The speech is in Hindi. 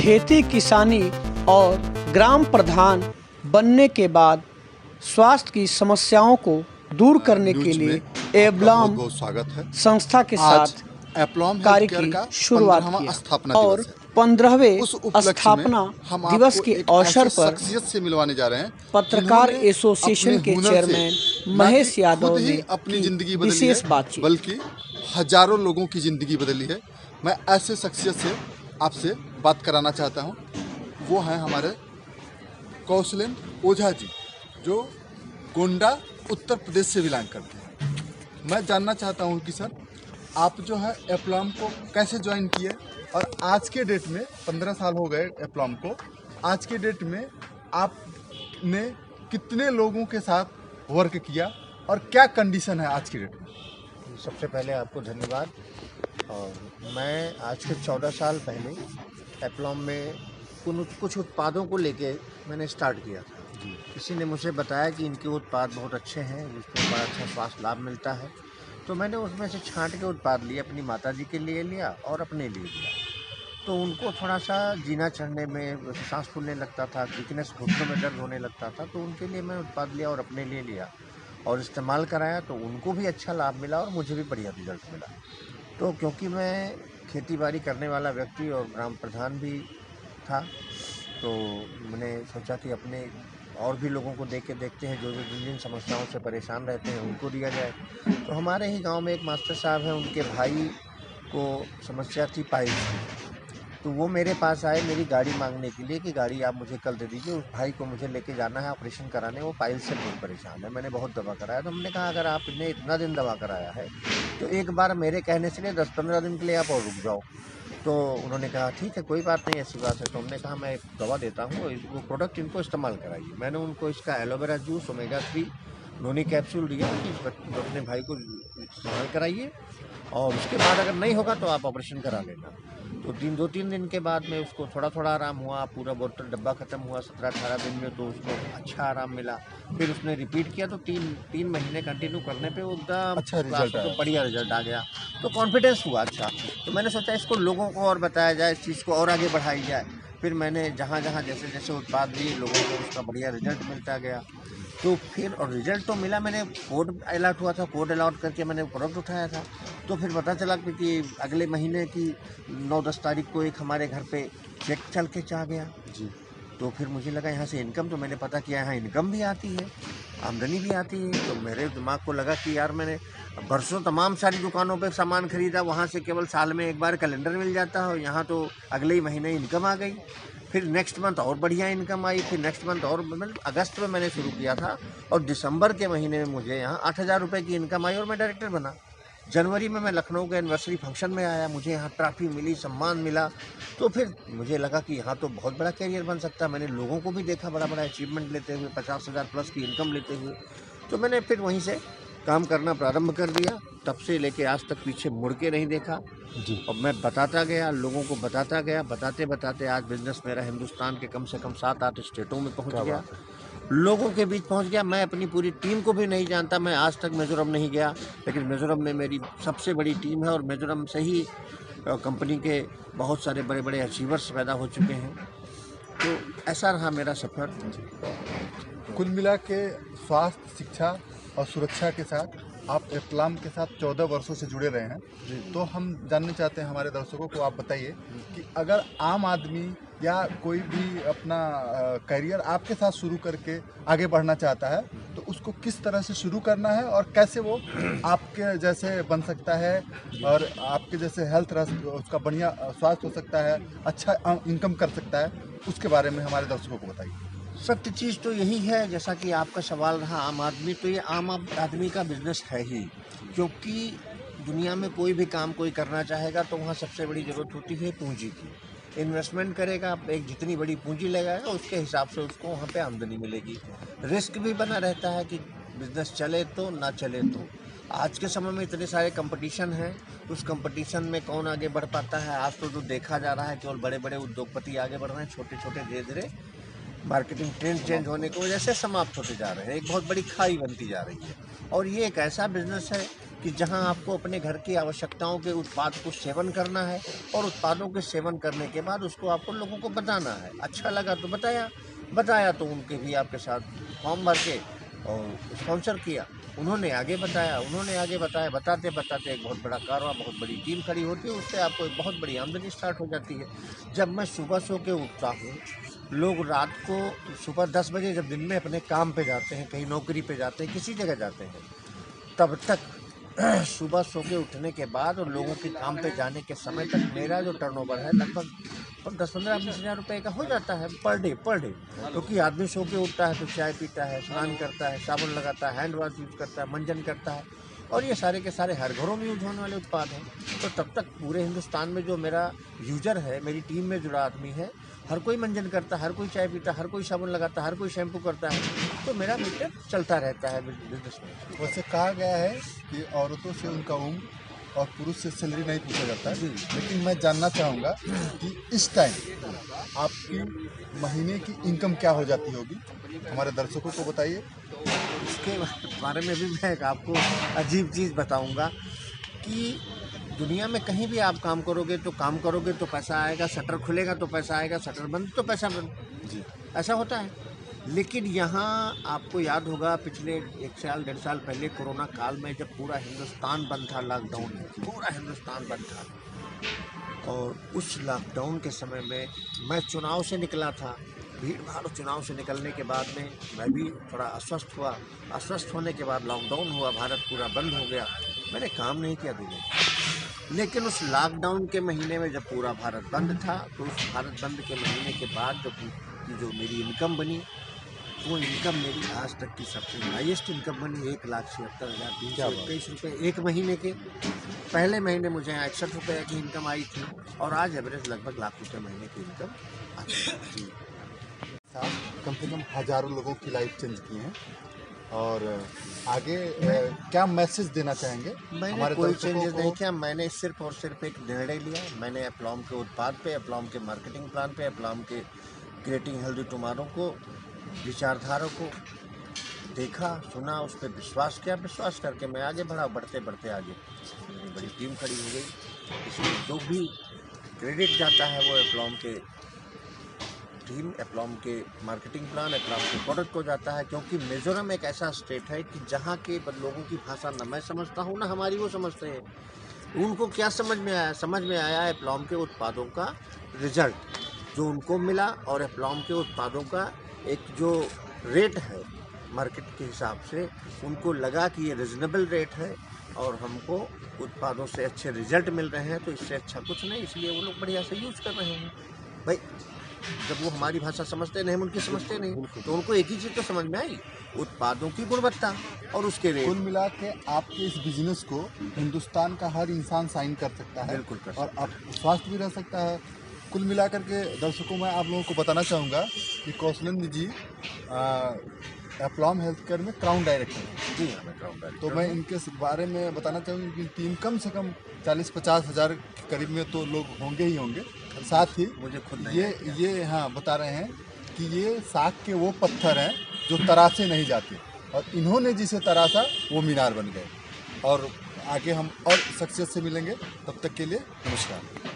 खेती किसानी और ग्राम प्रधान बनने के बाद स्वास्थ्य की समस्याओं को दूर करने के लिए एप्लॉम स्वागत है। संस्था के साथ एप्लॉम कार्य की शुरुआत किया और 15वें स्थापना दिवस के अवसर पर से मिलवाने जा रहे हैं पत्रकार एसोसिएशन के चेयरमैन महेश यादव ने अपनी जिंदगी विशेष बातचीत, बल्कि हजारों लोगों की जिंदगी बदली है। मैं ऐसे शख्सियत से आपसे बात कराना चाहता हूं। वो हैं हमारे कौशलेन ओझा जी, जो गोंडा उत्तर प्रदेश से बिलोंग करते हैं। मैं जानना चाहता हूं कि सर, आप जो है एप्लॉम को कैसे ज्वाइन किए और आज के डेट में 15 साल हो गए एप्लॉम को, आज के डेट में आपने कितने लोगों के साथ वर्क किया और क्या कंडीशन है आज की डेट में? सबसे पहले आपको धन्यवाद। और मैं आज के 14 साल पहले एप्लॉम में कुछ उत्पादों को लेके मैंने स्टार्ट किया था। किसी ने मुझे बताया कि इनके उत्पाद बहुत अच्छे हैं, जिसमें बड़ा अच्छा स्वास्थ्य लाभ मिलता है। तो मैंने उसमें से छांट के उत्पाद लिए, अपनी माताजी के लिए लिया और अपने लिए लिया। तो उनको थोड़ा सा जीना चढ़ने में, सांस फूलने लगता था, वीकनेस, घुटनों में दर्द होने लगता था, तो उनके लिए मैं उत्पाद लिया और अपने लिए लिया और इस्तेमाल कराया। तो उनको भी अच्छा लाभ मिला और मुझे भी बढ़िया रिजल्ट मिला। तो क्योंकि मैं खेती बाड़ी करने वाला व्यक्ति और ग्राम प्रधान भी था, तो मैंने सोचा कि अपने और भी लोगों को देखते हैं जो जिन जिन समस्याओं से परेशान रहते हैं उनको दिया जाए। तो हमारे ही गांव में एक मास्टर साहब हैं, उनके भाई को समस्या थी पाइल्स की। तो वो मेरे पास आए मेरी गाड़ी मांगने के लिए कि गाड़ी आप मुझे कल दे दीजिए, उस भाई को मुझे लेके जाना है ऑपरेशन कराने, वो पाइल्स से बहुत परेशान है। मैंने बहुत दवा कराया। तो हमने कहा अगर आपने इतना दिन दवा कराया है तो एक बार मेरे कहने से 10-15 दिन के लिए आप और रुक जाओ। तो उन्होंने कहा ठीक है, कोई बात नहीं, ऐसी बात है। तो हमने कहा मैं एक दवा देता हूँ, वो प्रोडक्ट इनको इस्तेमाल कराइए। मैंने उनको इसका एलोवेरा जूस, ओमेगा 3 नोनी कैप्सूल दिया कि अपने भाई को इस्तेमाल कराइए और उसके बाद अगर नहीं होगा तो आप ऑपरेशन करा लेना। तो 2-3 दिन के बाद में उसको थोड़ा थोड़ा आराम हुआ, पूरा बोतल डब्बा ख़त्म हुआ 17-18 दिन में, तो उसको अच्छा आराम मिला। फिर उसने रिपीट किया, तो 3 महीने कंटिन्यू करने पे एकदम अच्छा रिजल्ट तो बढ़िया रिजल्ट आ गया। तो कॉन्फिडेंस हुआ अच्छा। तो मैंने सोचा इसको लोगों को और बताया जाए, इस चीज़ को और आगे बढ़ाई जाए। फिर मैंने जहाँ जहाँ जैसे जैसे उत्पाद दिए, लोगों को उसका बढ़िया रिजल्ट मिलता गया। तो फिर और रिजल्ट तो मिला, मैंने कोड अलॉट हुआ था, कोड अलॉट करके मैंने प्रोडक्ट उठाया था। तो फिर पता चला कि अगले महीने की 9-10 तारीख को एक हमारे घर पे चेक चल के आ गया जी। तो फिर मुझे लगा यहाँ से इनकम, तो मैंने पता किया यहाँ इनकम भी आती है, आमदनी भी आती है। तो मेरे दिमाग को लगा कि यार मैंने बरसों तमाम सारी दुकानों पे सामान खरीदा, वहाँ से केवल साल में एक बार कैलेंडर मिल जाता है, यहाँ तो अगले ही महीने इनकम आ गई। फिर नेक्स्ट मंथ और बढ़िया इनकम आई, फिर नेक्स्ट मंथ और, मतलब अगस्त में मैंने शुरू किया था और दिसंबर के महीने में मुझे यहाँ 8,000 रुपये की इनकम आई और मैं डायरेक्टर बना। जनवरी में मैं लखनऊ के एनिवर्सरी फंक्शन में आया, मुझे यहाँ ट्रॉफी मिली, सम्मान मिला। तो फिर मुझे लगा कि यहाँ तो बहुत बड़ा कैरियर बन सकता है। मैंने लोगों को भी देखा बड़ा बड़ा अचीवमेंट लेते हुए, 50,000 प्लस की इनकम लेते हुए। तो मैंने फिर वहीं से काम करना प्रारंभ कर दिया। तब से लेके आज तक पीछे मुड़ के नहीं देखा जी। और मैं बताता गया, लोगों को बताता गया, बताते बताते आज बिजनेस मेरा हिंदुस्तान के कम से कम 7-8 स्टेटों में पहुंच गया, लोगों के बीच पहुंच गया। मैं अपनी पूरी टीम को भी नहीं जानता, मैं आज तक मिजोरम नहीं गया, लेकिन मिजोरम में मेरी सबसे बड़ी टीम है और मिजोरम से ही कंपनी के बहुत सारे बड़े बड़े अचीवर्स पैदा हो चुके हैं। तो ऐसा रहा मेरा सफ़र। कुल मिला के स्वास्थ्य, शिक्षा और सुरक्षा के साथ आप एप्लॉम के साथ 14 वर्षों से जुड़े रहे हैं। तो हम जानना चाहते हैं हमारे दर्शकों को, आप बताइए कि अगर आम आदमी या कोई भी अपना करियर आपके साथ शुरू करके आगे बढ़ना चाहता है तो उसको किस तरह से शुरू करना है और कैसे वो आपके जैसे बन सकता है और आपके जैसे हेल्थ उसका बढ़िया स्वास्थ्य हो सकता है, अच्छा इनकम कर सकता है, उसके बारे में हमारे दर्शकों को बताइए। सत्य चीज़ तो यही है, जैसा कि आपका सवाल रहा आम आदमी, तो ये आम आदमी का बिजनेस है ही। क्योंकि दुनिया में कोई भी काम कोई करना चाहेगा तो वहाँ सबसे बड़ी ज़रूरत होती है पूंजी की। इन्वेस्टमेंट करेगा, एक जितनी बड़ी पूंजी लगाएगा उसके हिसाब से उसको वहाँ पे आमदनी मिलेगी। रिस्क भी बना रहता है कि बिजनेस चले तो ना चले तो। आज के समय में इतने सारे कंपटीशन हैं, उस कंपटीशन में कौन आगे बढ़ पाता है। आज तो जो देखा जा रहा है केवल बड़े बड़े उद्योगपति आगे बढ़ रहे हैं, छोटे छोटे धीरे धीरे मार्केटिंग ट्रेंड चेंज होने की वजह से समाप्त होते जा रहे हैं। एक बहुत बड़ी खाई बनती जा रही है और ये एक ऐसा बिजनेस है कि जहां आपको अपने घर की आवश्यकताओं के उत्पाद को सेवन करना है और उत्पादों के सेवन करने के बाद उसको आपको लोगों को बताना है। अच्छा लगा तो बताया तो उनके भी आपके साथ फॉर्म भर के और स्पॉन्सर किया। उन्होंने आगे बताया, बताते बताते एक बहुत बड़ा कारवां, बहुत बड़ी टीम खड़ी होती है, उससे आपको एक बहुत बड़ी आमदनी स्टार्ट हो जाती है। जब मैं सुबह सो के उठता हूँ, लोग रात को सुबह 10 बजे जब दिन में अपने काम पे जाते हैं, कहीं नौकरी पे जाते हैं, किसी जगह जाते हैं, तब तक सुबह सो के उठने के बाद और लोगों के काम पे जाने के समय तक मेरा जो टर्नओवर है लगभग 10-15-20 हज़ार रुपये का हो जाता है पर डे। क्योंकि आदमी सो के उठता है तो चाय पीता है, स्नान करता है, साबुन लगाता है, हैंड वॉश यूज़ करता है, मंजन करता है, और ये सारे के सारे हर घरों में यूज होने वाले उत्पाद हैं। तो तब तक पूरे हिंदुस्तान में जो मेरा यूजर है, मेरी टीम में जुड़ा आदमी है, हर कोई मंजन करता है, हर कोई चाय पीता है, हर कोई साबुन लगाता है, हर कोई शैम्पू करता है, तो मेरा मीटर चलता रहता है बिजनेस में। वैसे कहा गया है कि औरतों से उनका उम्र और पुरुष से सैलरी नहीं पूछा जाता है, लेकिन मैं जानना चाहूँगा कि इस टाइम आपकी महीने की इनकम क्या हो जाती होगी, हमारे दर्शकों को बताइए। इसके बारे में भी मैं आपको अजीब चीज़ बताऊंगा कि दुनिया में कहीं भी आप काम करोगे तो पैसा आएगा, शटर खुलेगा तो पैसा आएगा, शटर बंद तो पैसा बंद जी, ऐसा होता है। लेकिन यहाँ आपको याद होगा पिछले 1 साल 1.5 साल पहले कोरोना काल में जब पूरा हिंदुस्तान बंद था, लॉकडाउन में पूरा हिंदुस्तान बंद था, और उस लॉकडाउन के समय में मैं चुनाव से निकला था, भीड़ भाड़ चुनाव से निकलने के बाद में मैं भी थोड़ा अस्वस्थ हुआ। अस्वस्थ होने के बाद लॉकडाउन हुआ, भारत पूरा बंद हो गया, मैंने काम नहीं किया दूर। लेकिन उस लॉकडाउन के महीने में जब पूरा भारत बंद था, तो उस भारत बंद के महीने के बाद जो मेरी इनकम बनी, वो इनकम मेरी आज तक की सबसे हाईएस्ट इनकम बनी। 1,76,321 रुपये एक महीने के। पहले महीने मुझे 61 रुपये की इनकम आई थी, और आज एवरेज लगभग लाख रुपये महीने की इनकम आती है। कम से कम हजारों लोगों की लाइफ चेंज की है, और आगे क्या मैसेज देना चाहेंगे? मैंने कोई चेंजेस नहीं किया, मैंने सिर्फ और सिर्फ एक निर्णय लिया। मैंने एप्लॉम के उत्पाद पे, एप्लॉम के मार्केटिंग प्लान पे, एप्लॉम के क्रिएटिंग हेल्दी टुमारो को, विचारधारा को देखा, सुना, उस पर विश्वास किया। विश्वास करके मैं आगे बढ़ा, बढ़ते बढ़ते आगे मेरी बड़ी टीम खड़ी हो गई। इसमें जो भी क्रेडिट जाता है वो एप्लॉम के टीम, एप्लॉम के मार्केटिंग प्लान, एप्लॉम के प्रोडक्ट को जाता है। क्योंकि मिजोरम एक ऐसा स्टेट है कि जहाँ के लोगों की भाषा न मैं समझता हूँ ना हमारी वो समझते हैं। उनको क्या समझ में आया एप्लॉम के उत्पादों का रिजल्ट जो उनको मिला, और एप्लॉम के उत्पादों का एक जो रेट है मार्केट के हिसाब से, उनको लगा कि ये रिजनेबल रेट है और हमको उत्पादों से अच्छे रिजल्ट मिल रहे हैं, तो इससे अच्छा कुछ नहीं, इसलिए वो लोग बढ़िया से यूज़ कर रहे हैं। भाई जब वो हमारी भाषा समझते नहीं, हम उनकी समझते नहीं, तो उनको एक ही चीज़ तो समझ में आई, उत्पादों की गुणवत्ता और उसके रेट। कुल मिला के आपके इस बिजनेस को हिंदुस्तान का हर इंसान साइन कर सकता है, बिल्कुल कर और आप स्वास्थ्य भी रह सकता है। कुल मिलाकर के दर्शकों में आप लोगों को बताना चाहूँगा कि कौशलेंद्र जी एप्लॉम हेल्थ केयर में क्राउन डायरेक्टर हैं। जी हाँ, मैं क्राउन डायरेक्टर। तो मैं इनके बारे में बताना चाहूँगी कि टीम कम से कम 40-50 हज़ार के करीब में तो लोग होंगे ही होंगे। साथ ही मुझे खुद ये हाँ बता रहे हैं कि ये साख के वो पत्थर हैं जो तराशे नहीं जाते, और इन्होंने जिसे तराशा वो मीनार बन गए। और आगे हम और सक्सेस से मिलेंगे, तब तक के लिए नमस्कार।